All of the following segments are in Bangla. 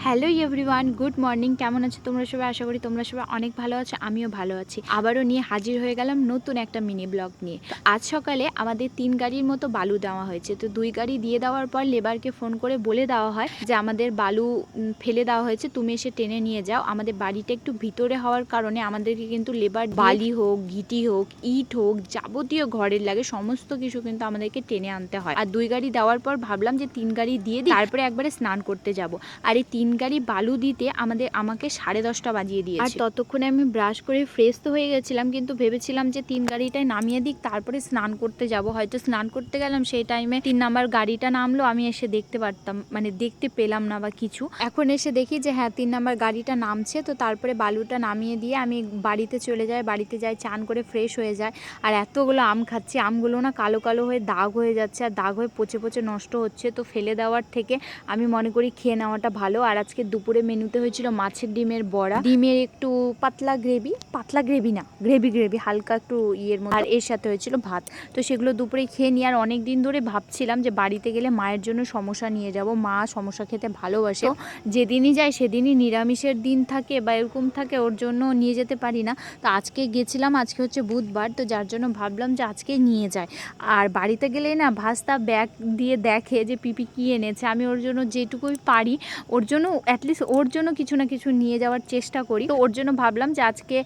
Hello everyone, good morning. কেমন আছো তোমরা সবাই? আশা করি তোমরা সবাই অনেক ভালো আছো, আমিও ভালো আছি। আবারও নিয়ে হাজির হয়ে গেলাম নতুন একটা মিনি ব্লগ নিয়ে। তো আজ সকালে আমাদের 3 গাড়ির মতো বালু দেওয়া হয়েছে। তো 2 গাড়ি দিয়ে দেওয়ার পর লেবারকে ফোন করে বলে দেওয়া হয় যে আমাদের বালু ফেলে দেওয়া হয়েছে, তুমি এসে টেনে নিয়ে যাও। আমাদের বাড়িটা একটু ভিতরে হওয়ার কারণে আমাদেরকে কিন্তু লেবার বালি হোক, গিটি হোক, ইট হোক, যাবতীয় ঘরের লাগে সমস্ত কিছু কিন্তু আমাদেরকে টেনে আনতে হয়। আর 2 গাড়ি দেওয়ার পর ভাবলাম যে 3 গাড়ি দিয়ে দিই, তারপরে একবারে স্নান করতে যাব। আর এই 3 গাড়ি বালু দিতে আমাকে 10:30 বাজিয়ে দিয়েছে। আর ততক্ষণে আমি ব্রাশ করে ফ্রেশ তো হয়ে গেছিলাম, কিন্তু ভেবেছিলাম যে 3 গাড়িটাই নামিয়ে দিক, তারপরে স্নান করতে যাব। হয়তো স্নান করতে গেলাম, সেই টাইমে 3 নাম্বার গাড়িটা নামলো, আমি এসে দেখতে পারতাম, মানে দেখতে পেলাম না বা কিছু। এখন এসে দেখি যে হ্যাঁ 3 নাম্বার গাড়িটা নামছে। তো তারপরে বালুটা নামিয়ে দিয়ে আমি বাড়িতে চলে যাই। বাড়িতে যাই, চান করে ফ্রেশ হয়ে যায়। আর এতগুলো আম খাচ্ছি, আমগুলো না কালো কালো হয়ে দাগ হয়ে যাচ্ছে, আর দাগ হয়ে পচে পচে নষ্ট হচ্ছে। তো ফেলে দেওয়ার থেকে আমি মনে করি খেয়ে নেওয়াটা ভালো। আর আজকে দুপুরে মেনুতে হয়েছিল মাছের ডিমের বড়া, ডিমের একটু পাতলা গ্রেভি না, গ্রেভি হালকা একটু ইয়ের মতো, আর এর সাথে হয়েছিল ভাত। তো সেগুলো দুপুরে খেয়ে নিয়ে আর অনেক দিন ধরে ভাবছিলাম যে বাড়িতে গেলে মায়ের জন্য সমোসা নিয়ে যাব। মা সমোসা খেতে ভালোবাসে। যেদিনই যাই সেদিনই নিরামিষের দিন থাকে বা এরকম থাকে, ওর জন্য নিয়ে যেতে পারি না। তো আজকে গেছিলাম, আজকে হচ্ছে বুধবার, তো যার জন্য ভাবলাম যে আজকে নিয়ে যায়। আর বাড়িতে গেলেই না ভাস্তা ব্যাগ দিয়ে দেখে যে পিপি কী এনেছে। আমি ওর জন্য যেটুকুই পারি ওর জন্য অ্যাটলিস্ট ওর জন্য কিছু না কিছু নিয়ে যাওয়ার চেষ্টা করি। তো ওর জন্য ভাবলাম যে আজকে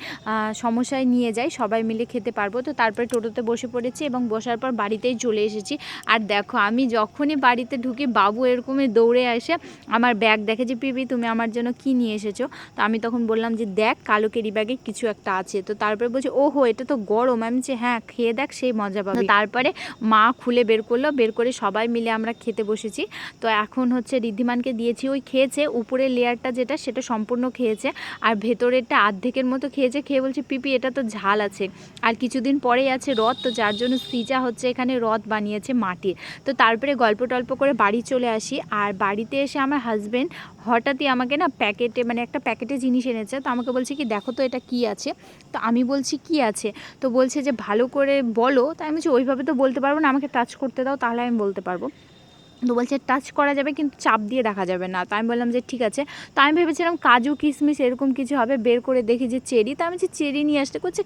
সমোসায় নিয়ে যাই, সবাই মিলে খেতে পারবো। তো তারপরে টোটোতে বসে পড়েছি এবং বসার পর বাড়িতেই চলে এসেছি। আর দেখো আমি যখনই বাড়িতে ঢুকি বাবু এরকমই দৌড়ে আসে, আমার ব্যাগ দেখে যে পিপি তুমি আমার জন্য কি নিয়ে এসেছো। তো আমি তখন বললাম যে দেখ কালো ক্যারি ব্যাগে কিছু একটা আছে। তো তারপরে বলছে ওহো এটা তো গরম। আমি যে হ্যাঁ খেয়ে দেখ, সেই মজা পাবি। তারপরে মা খুলে বের করলো, বের করে সবাই মিলে আমরা খেতে বসেছি। তো এখন হচ্ছে ঋদ্ধিমানকে দিয়েছি, ওই খেয়েছে উপরের লেয়ারটা যেটা সেটা সম্পূর্ণ খেয়েছে, আর ভেতরেরটা আর্ধেকের মতো খেয়েছে। খেয়ে বলছে পিপি এটা তো ঝাল আছে। আর কিছুদিন পরেই আছে রথ, তো যার জন্য সিজা হচ্ছে এখানে রথ বানিয়েছে মাটির। তো তারপরে গল্প টল্প করে বাড়ি চলে আসি। আর বাড়িতে এসে আমার হাজব্যান্ড হঠাৎই আমাকে না প্যাকেটে, মানে একটা প্যাকেটে জিনিস এনেছে। তো আমাকে বলছে কি দেখো তো এটা কি আছে। তো আমি বলছি কি আছে। তো বলছে যে ভালো করে বলো। তাই আমি বলছি ওইভাবে তো বলতে পারবো না, আমাকে টাচ করতে দাও তাহলে আমি বলতে পারবো। তো বলছে টাচ করা যাবে কিন্তু চাপ দিয়ে রাখা যাবে না। তো আমি বললাম যে ঠিক আছে। তো আমি ভেবেছিলাম কাজু কিশমিশ এরকম কিছু হবে, বের করে দেখি যে চেরি। তো আমি যে চেরি নিয়ে আসতে করছে